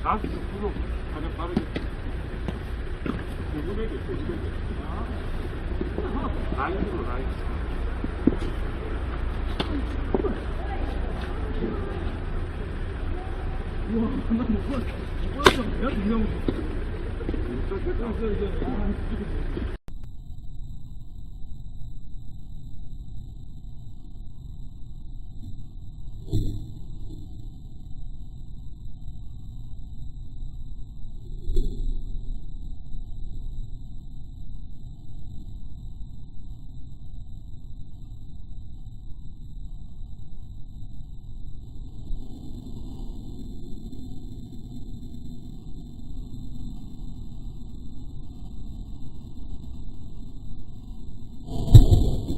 가스 부로 가장 빠르게. 대구대교. 라인으로 라인. 우와, 나못 봤어. 내가 중요한 거. 진짜